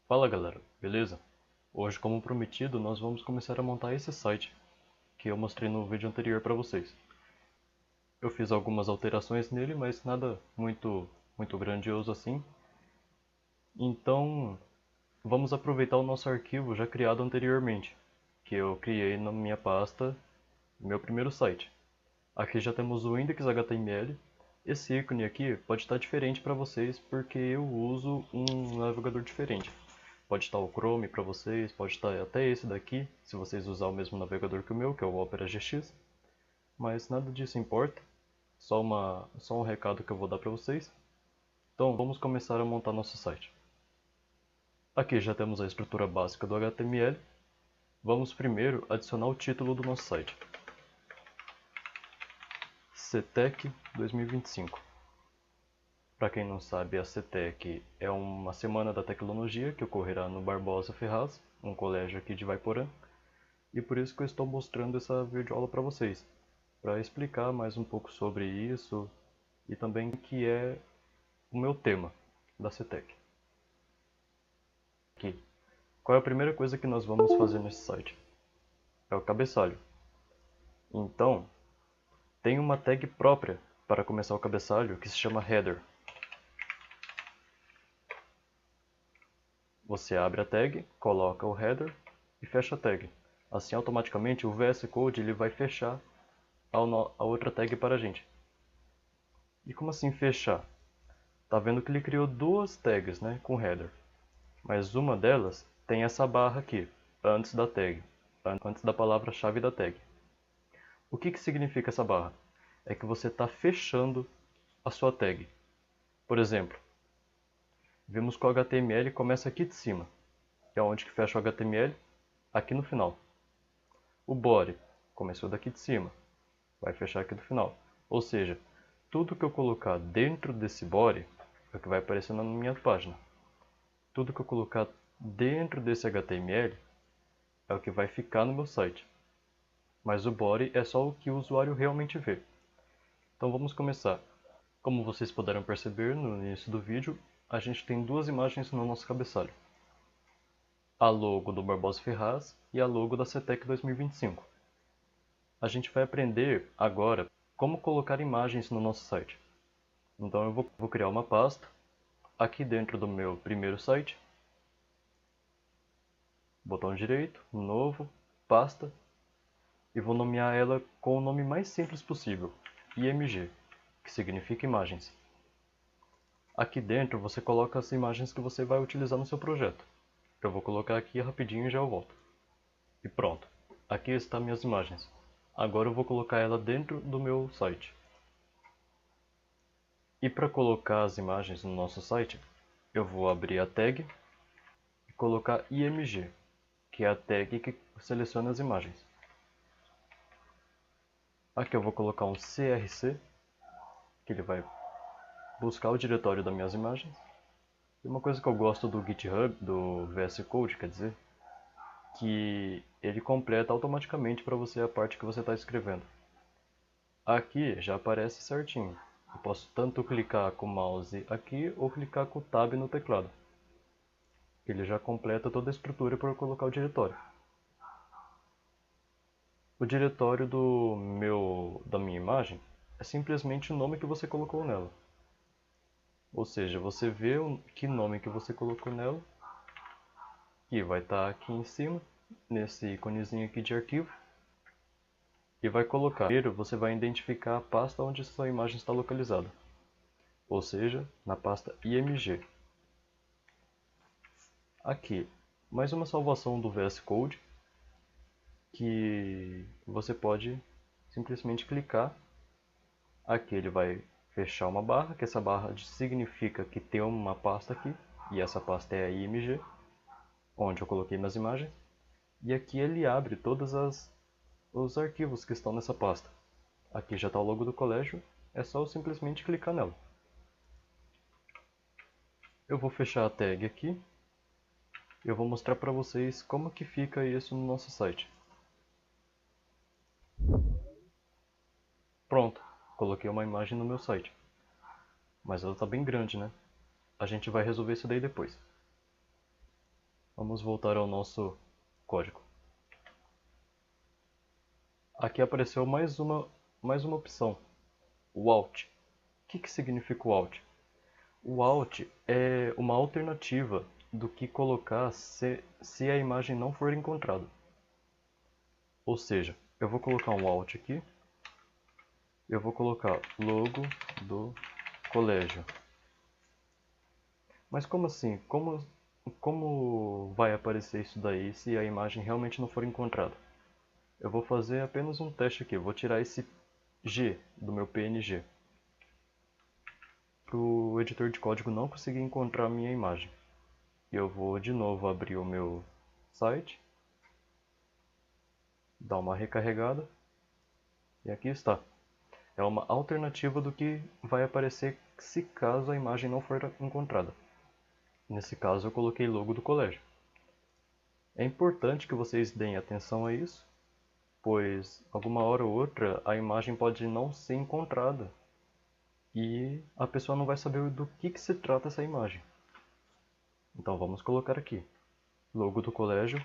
Fala galera, beleza? Hoje, como prometido, nós vamos começar a montar esse site que eu mostrei no vídeo anterior para vocês. Eu fiz algumas alterações nele, mas nada muito grandioso assim. Então, vamos aproveitar o nosso arquivo já criado anteriormente, que eu criei na minha pasta, no meu primeiro site. Aqui já temos o index.html. Esse ícone aqui pode estar diferente para vocês porque eu uso um navegador diferente. Pode estar o Chrome para vocês, pode estar até esse daqui, se vocês usar o mesmo navegador que o meu, que é o Opera GX. Mas nada disso importa, só um recado que eu vou dar para vocês. Então vamos começar a montar nosso site. Aqui já temos a estrutura básica do HTML. Vamos primeiro adicionar o título do nosso site. CETEC 2025. Para quem não sabe, a CETEC é uma semana da tecnologia que ocorrerá no Barbosa Ferraz, um colégio aqui de Vaiporã. E por isso que eu estou mostrando essa videoaula para vocês, para explicar mais um pouco sobre isso e também o que é o meu tema da CETEC. Aqui. Qual é a primeira coisa que nós vamos fazer nesse site? É o cabeçalho. Então, tem uma tag própria para começar o cabeçalho que se chama header. Você abre a tag, coloca o header e fecha a tag. Assim, automaticamente, o VS Code ele vai fechar a outra tag para a gente. E como assim fechar? Tá vendo que ele criou duas tags, né, com header. Mas uma delas tem essa barra aqui, antes da tag, antes da palavra-chave da tag. O que significa essa barra? É que você está fechando a sua tag. Por exemplo, vimos que o HTML começa aqui de cima, que é onde que fecha o HTML, aqui no final. O body começou daqui de cima, vai fechar aqui no final. Ou seja, tudo que eu colocar dentro desse body é o que vai aparecer na minha página. Tudo que eu colocar dentro desse HTML é o que vai ficar no meu site. Mas o body é só o que o usuário realmente vê. Então vamos começar. Como vocês puderam perceber no início do vídeo, a gente tem duas imagens no nosso cabeçalho. A logo do Barbosa Ferraz e a logo da CETEC 2025. A gente vai aprender agora como colocar imagens no nosso site. Então eu vou criar uma pasta aqui dentro do meu primeiro site. Botão direito, novo, pasta, e vou nomear ela com o nome mais simples possível, IMG, que significa imagens. Aqui dentro você coloca as imagens que você vai utilizar no seu projeto. Eu vou colocar aqui rapidinho e já eu volto. E pronto, aqui estão minhas imagens. Agora eu vou colocar ela dentro do meu site. E para colocar as imagens no nosso site, eu vou abrir a tag e colocar IMG, que é a tag que seleciona as imagens. Aqui eu vou colocar um CRC, que ele vai buscar o diretório das minhas imagens. E uma coisa que eu gosto do GitHub, do VS Code, quer dizer, que ele completa automaticamente para você a parte que você está escrevendo. Aqui já aparece certinho. Eu posso tanto clicar com o mouse aqui ou clicar com o Tab no teclado. Ele já completa toda a estrutura para eu colocar o diretório. O diretório da minha imagem é simplesmente o nome que você colocou nela. Ou seja, você vê que nome que você colocou nela e vai estar aqui em cima, nesse íconezinho aqui de arquivo, e vai colocar. Primeiro você vai identificar a pasta onde sua imagem está localizada, ou seja, na pasta IMG. Aqui, mais uma salvação do VS Code, que você pode simplesmente clicar. Aqui ele vai fechar uma barra, que essa barra significa que tem uma pasta aqui, e essa pasta é a IMG, onde eu coloquei minhas imagens. E aqui ele abre todos os arquivos que estão nessa pasta. Aqui já está o logo do colégio, é só eu simplesmente clicar nela. Eu vou fechar a tag aqui. Eu vou mostrar para vocês como que fica isso no nosso site. Pronto, coloquei uma imagem no meu site. Mas ela está bem grande, né? A gente vai resolver isso daí depois. Vamos voltar ao nosso código. Aqui apareceu mais uma opção, o Alt. O que significa o Alt? O Alt é uma alternativa do que colocar se a imagem não for encontrada. Ou seja, eu vou colocar um Alt aqui, eu vou colocar logo do colégio. Mas como assim? Como vai aparecer isso daí se a imagem realmente não for encontrada? Eu vou fazer apenas um teste aqui, eu vou tirar esse G do meu PNG. Para o editor de código não conseguir encontrar a minha imagem. E eu vou de novo abrir o meu site, dar uma recarregada, e aqui está. É uma alternativa do que vai aparecer se caso a imagem não for encontrada. Nesse caso eu coloquei logo do colégio. É importante que vocês deem atenção a isso, pois alguma hora ou outra a imagem pode não ser encontrada e a pessoa não vai saber do que se trata essa imagem. Então vamos colocar aqui, logo do colégio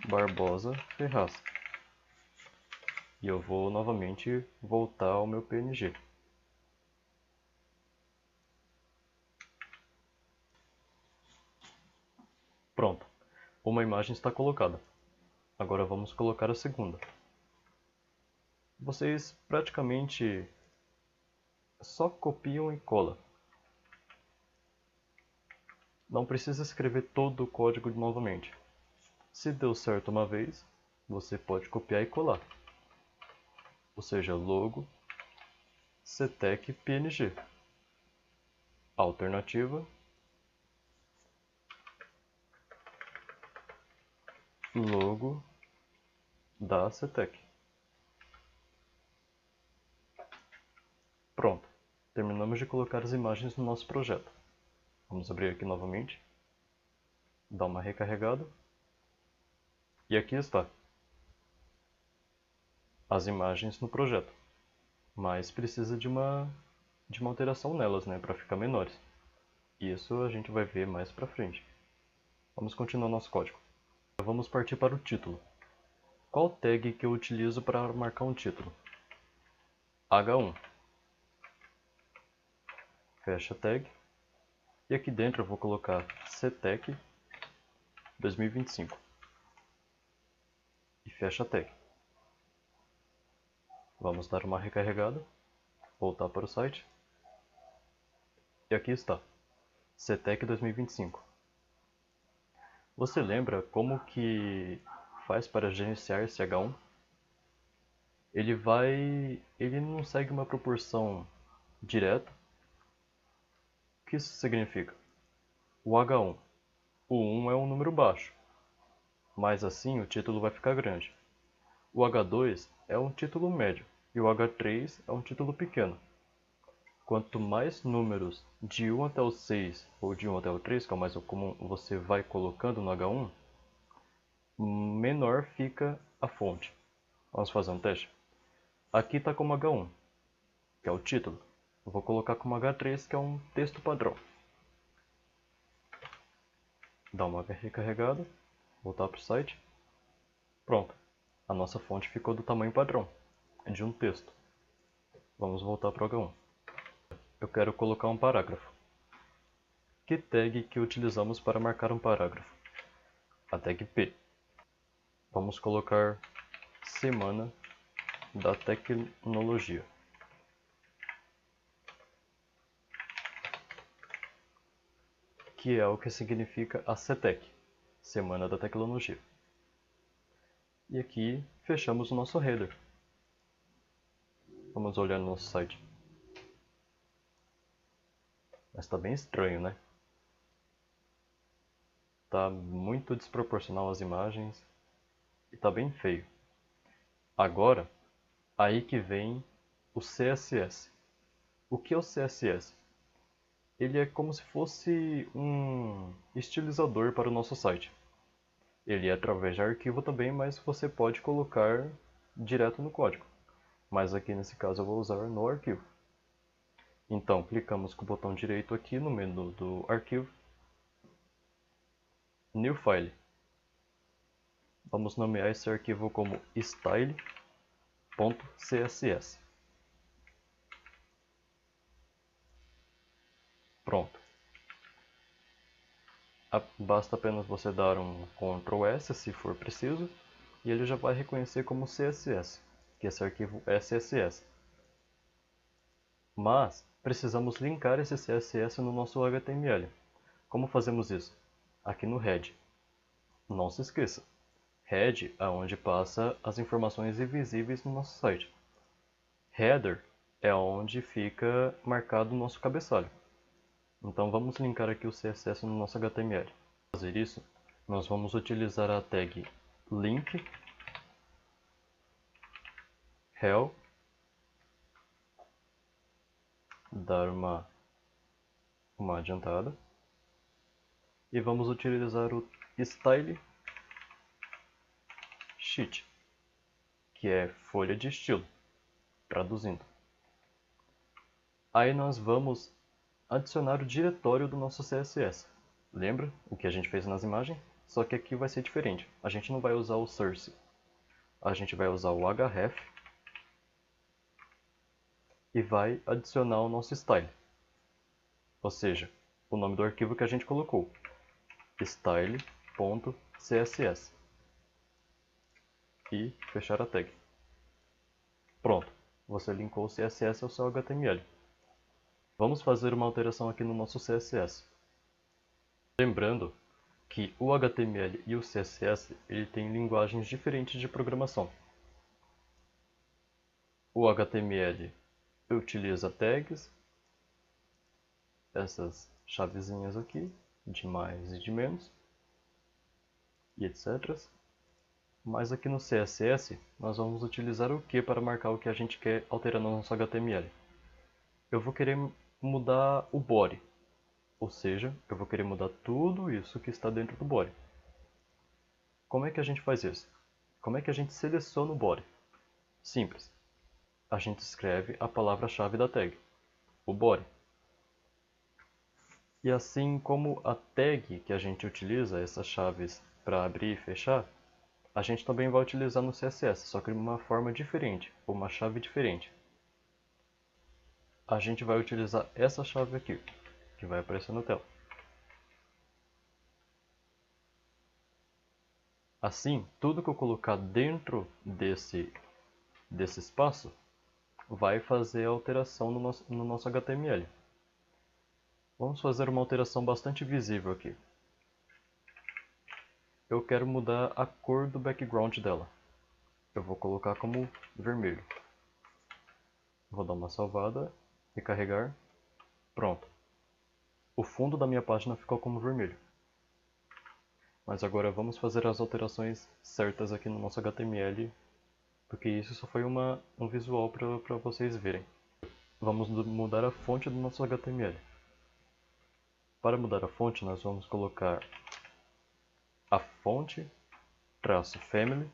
Barbosa Ferraz. E eu vou novamente voltar ao meu PNG. Pronto, uma imagem está colocada. Agora vamos colocar a segunda. Vocês praticamente só copiam e colam. Não precisa escrever todo o código novamente. Se deu certo uma vez, você pode copiar e colar. Ou seja, logo CTEC PNG. Alternativa logo da CTEC. Pronto, terminamos de colocar as imagens no nosso projeto. Vamos abrir aqui novamente, dar uma recarregada, e aqui está as imagens no projeto, mas precisa de uma alteração nelas, né, para ficar menores. Isso a gente vai ver mais para frente. Vamos continuar nosso código. Vamos partir para o título. Qual tag que eu utilizo para marcar um título? H1. Fecha a tag. E aqui dentro eu vou colocar CTEC 2025. E fecha a tag. Vamos dar uma recarregada. Voltar para o site. E aqui está. CTEC 2025. Você lembra como que faz para gerenciar esse H1? Ele não segue uma proporção direta. O que isso significa? O H1. O 1 é um número baixo, mas assim o título vai ficar grande. O H2 é um título médio e o H3 é um título pequeno. Quanto mais números de 1 até o 6 ou de 1 até o 3, que é o mais comum, você vai colocando no H1, menor fica a fonte. Vamos fazer um teste? Aqui está como H1, que é o título. Eu vou colocar como H3, que é um texto padrão. Dá uma recarregada, voltar para o site. Pronto, a nossa fonte ficou do tamanho padrão, de um texto. Vamos voltar para o H1. Eu quero colocar um parágrafo. Que tag que utilizamos para marcar um parágrafo? A tag P. Vamos colocar Semana da Tecnologia. Que é o que significa a CTEC, Semana da Tecnologia. E aqui fechamos o nosso header. Vamos olhar no nosso site. Mas está bem estranho, né? Está muito desproporcional as imagens e está bem feio. Agora, aí que vem o CSS. O que é o CSS? Ele é como se fosse um estilizador para o nosso site. Ele é através de arquivo também, mas você pode colocar direto no código. Mas aqui nesse caso eu vou usar no arquivo. Então, clicamos com o botão direito aqui no menu do arquivo. New File. Vamos nomear esse arquivo como style.css. Pronto. Basta apenas você dar um Ctrl S se for preciso, e ele já vai reconhecer como CSS, que esse arquivo é CSS. Mas precisamos linkar esse CSS no nosso HTML. Como fazemos isso? Aqui no head. Não se esqueça, head é onde passa as informações invisíveis no nosso site. Header é onde fica marcado o nosso cabeçalho. Então vamos linkar aqui o CSS no nosso HTML. Para fazer isso, nós vamos utilizar a tag link rel, dar uma adiantada, e vamos utilizar o style sheet, que é folha de estilo, traduzindo. Aí nós vamos adicionar o diretório do nosso CSS. Lembra o que a gente fez nas imagens? Só que aqui vai ser diferente. A gente não vai usar o source. A gente vai usar o href e vai adicionar o nosso style. Ou seja, o nome do arquivo que a gente colocou. style.css. E fechar a tag. Pronto, você linkou o CSS ao seu HTML. Vamos fazer uma alteração aqui no nosso CSS. Lembrando que o HTML e o CSS ele têm linguagens diferentes de programação. O HTML utiliza tags, essas chavezinhas aqui, de mais e de menos, e etc. Mas aqui no CSS, nós vamos utilizar o que para marcar o que a gente quer alterar no nosso HTML? Eu vou querer mudar o body, ou seja, eu vou querer mudar tudo isso que está dentro do body. Como é que a gente faz isso? Como é que a gente seleciona o body? Simples. A gente escreve a palavra-chave da tag, o body. E assim como a tag que a gente utiliza, essas chaves para abrir e fechar, a gente também vai utilizar no CSS, só que de uma forma diferente, ou uma chave diferente. A gente vai utilizar essa chave aqui, que vai aparecer na tela. Assim, tudo que eu colocar dentro desse espaço vai fazer a alteração no nosso HTML. Vamos fazer uma alteração bastante visível aqui. Eu quero mudar a cor do background dela. Eu vou colocar como vermelho. Vou dar uma salvada e carregar. Pronto. O fundo da minha página ficou como vermelho. Mas agora vamos fazer as alterações certas aqui no nosso HTML, porque isso só foi um visual para vocês verem. Vamos mudar a fonte do nosso HTML. Para mudar a fonte, nós vamos colocar a fonte -family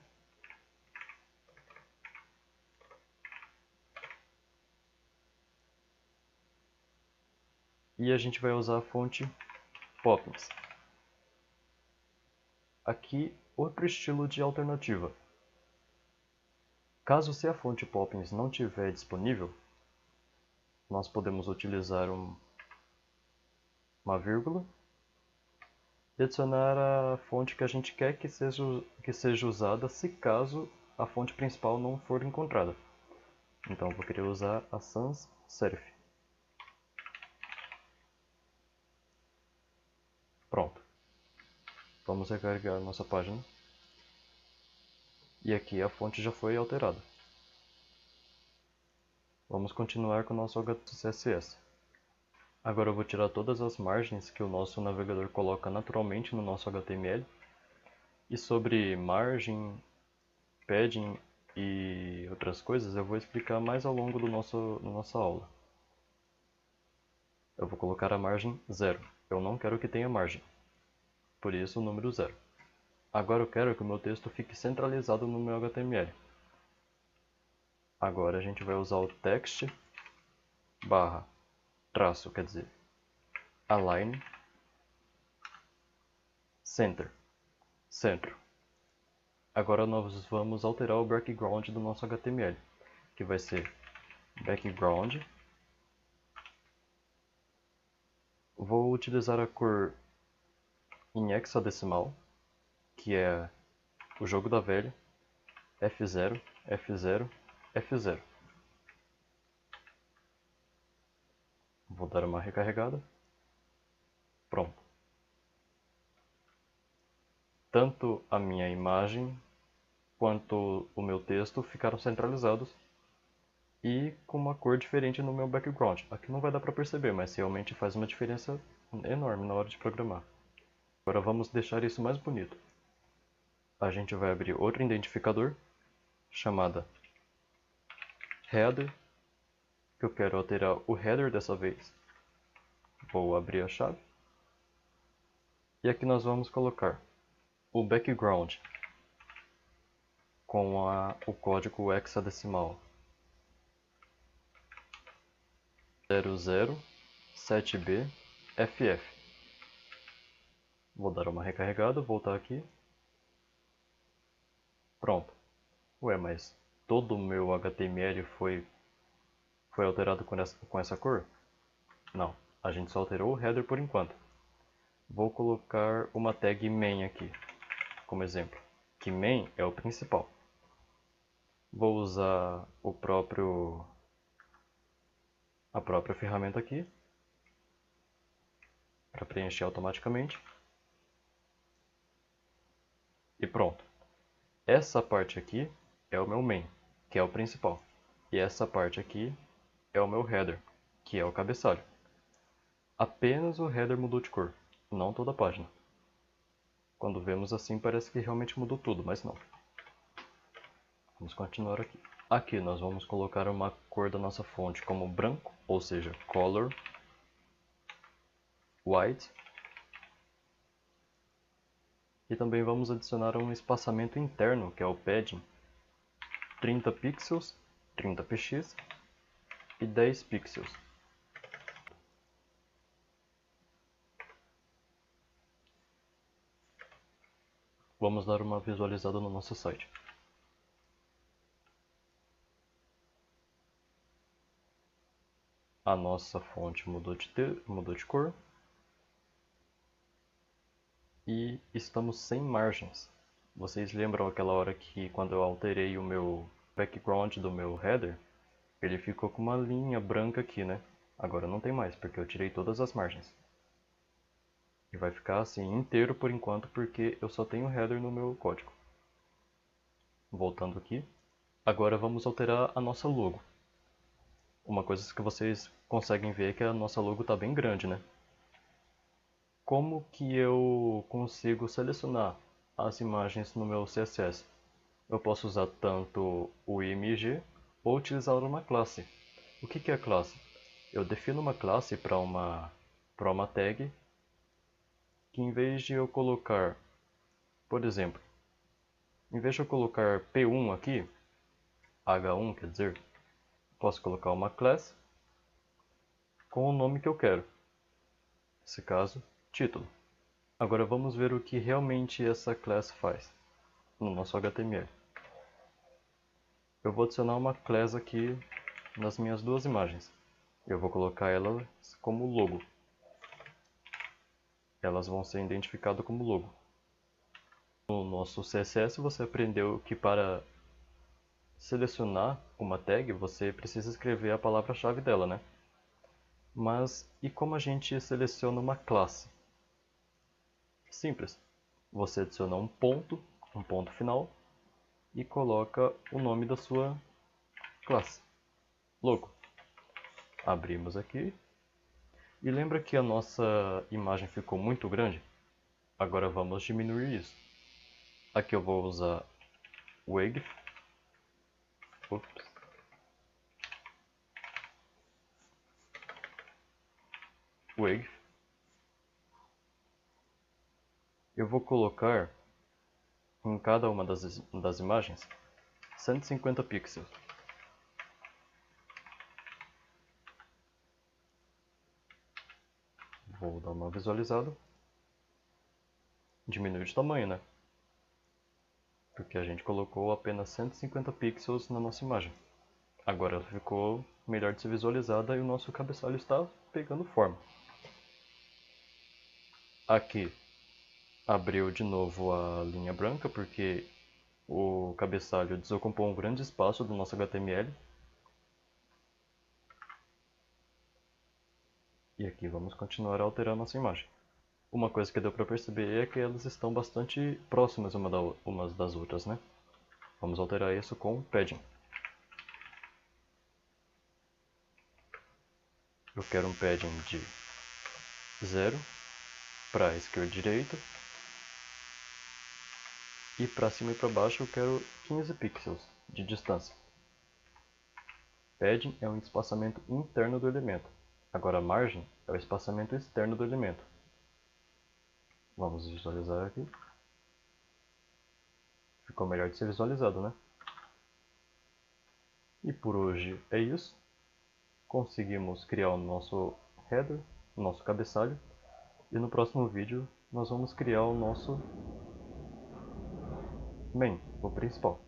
e a gente vai usar a fonte Poppins. Aqui, outro estilo de alternativa. Caso se a fonte Poppins não estiver disponível, nós podemos utilizar uma vírgula e adicionar a fonte que a gente quer que seja usada se caso a fonte principal não for encontrada. Então eu vou querer usar a sans serif. Pronto. Vamos recarregar nossa página. E aqui a fonte já foi alterada. Vamos continuar com o nosso CSS. Agora eu vou tirar todas as margens que o nosso navegador coloca naturalmente no nosso HTML. E sobre margem, padding e outras coisas eu vou explicar mais ao longo da nossa aula. Eu vou colocar a margem 0. Eu não quero que tenha margem. Por isso o número 0. Agora eu quero que o meu texto fique centralizado no meu HTML. Agora a gente vai usar o text barra traço, quer dizer, align center, centro. Agora nós vamos alterar o background do nosso HTML, que vai ser background. Vou utilizar a cor em hexadecimal, que é o jogo da velha, F0, F0, F0. Vou dar uma recarregada. Pronto. Tanto a minha imagem quanto o meu texto ficaram centralizados e com uma cor diferente no meu background. Aqui não vai dar para perceber, mas realmente faz uma diferença enorme na hora de programar. Agora vamos deixar isso mais bonito. A gente vai abrir outro identificador chamada header, que eu quero alterar o header dessa vez. Vou abrir a chave. E aqui nós vamos colocar o background com o código hexadecimal 007BFF. Vou dar uma recarregada, voltar aqui. Pronto. Ué, mas todo o meu HTML foi alterado com essa cor? Não, a gente só alterou o header por enquanto. Vou colocar uma tag main aqui, como exemplo, que main é o principal. Vou usar a própria ferramenta aqui para preencher automaticamente. E pronto. Essa parte aqui é o meu main, que é o principal. E essa parte aqui é o meu header, que é o cabeçalho. Apenas o header mudou de cor, não toda a página. Quando vemos assim parece que realmente mudou tudo, mas não. Vamos continuar aqui. Aqui nós vamos colocar uma cor da nossa fonte como branco, ou seja, color white. E também vamos adicionar um espaçamento interno, que é o padding, 30 pixels, 30 px e 10 pixels. Vamos dar uma visualizada no nosso site. A nossa fonte mudou de cor. E estamos sem margens. Vocês lembram aquela hora que quando eu alterei o meu background do meu header, ele ficou com uma linha branca aqui, né? Agora não tem mais, porque eu tirei todas as margens. E vai ficar assim inteiro por enquanto, porque eu só tenho header no meu código. Voltando aqui. Agora vamos alterar a nossa logo. Uma coisa que vocês conseguem ver é que a nossa logo está bem grande, né? Como que eu consigo selecionar as imagens no meu CSS? Eu posso usar tanto o img ou utilizar uma classe. O que é classe? Eu defino uma classe para uma tag que em vez de eu colocar, por exemplo, em vez de eu colocar P1 aqui, H1 quer dizer, posso colocar uma class com o nome que eu quero. Nesse caso, título. Agora vamos ver o que realmente essa class faz no nosso HTML. Eu vou adicionar uma class aqui nas minhas duas imagens. Eu vou colocar elas como logo. Elas vão ser identificadas como logo. No nosso CSS você aprendeu que para selecionar uma tag você precisa escrever a palavra-chave dela, né? Mas e como a gente seleciona uma classe? Simples. Você adiciona um ponto final, e coloca o nome da sua classe, logo. Abrimos aqui. E lembra que a nossa imagem ficou muito grande? Agora vamos diminuir isso. Aqui eu vou usar o WAGF. WAGF. Eu vou colocar em cada uma das imagens 150 pixels. Vou dar uma visualizada. diminuiu de tamanho, né? Porque a gente colocou apenas 150 pixels na nossa imagem. Agora ela ficou melhor de ser visualizada e o nosso cabeçalho está pegando forma. Aqui abriu de novo a linha branca porque o cabeçalho desocupou um grande espaço do nosso HTML. E aqui vamos continuar alterando nossa imagem. Uma coisa que deu para perceber é que elas estão bastante próximas umas das outras, né? Vamos alterar isso com padding. Eu quero um padding de 0 para esquerda e direita. E para cima e para baixo eu quero 15 pixels de distância. Padding é um espaçamento interno do elemento. Agora a margem é o espaçamento externo do elemento. Vamos visualizar aqui. Ficou melhor de ser visualizado, né? E por hoje é isso. Conseguimos criar o nosso header, o nosso cabeçalho. E no próximo vídeo nós vamos criar o nosso main, o principal.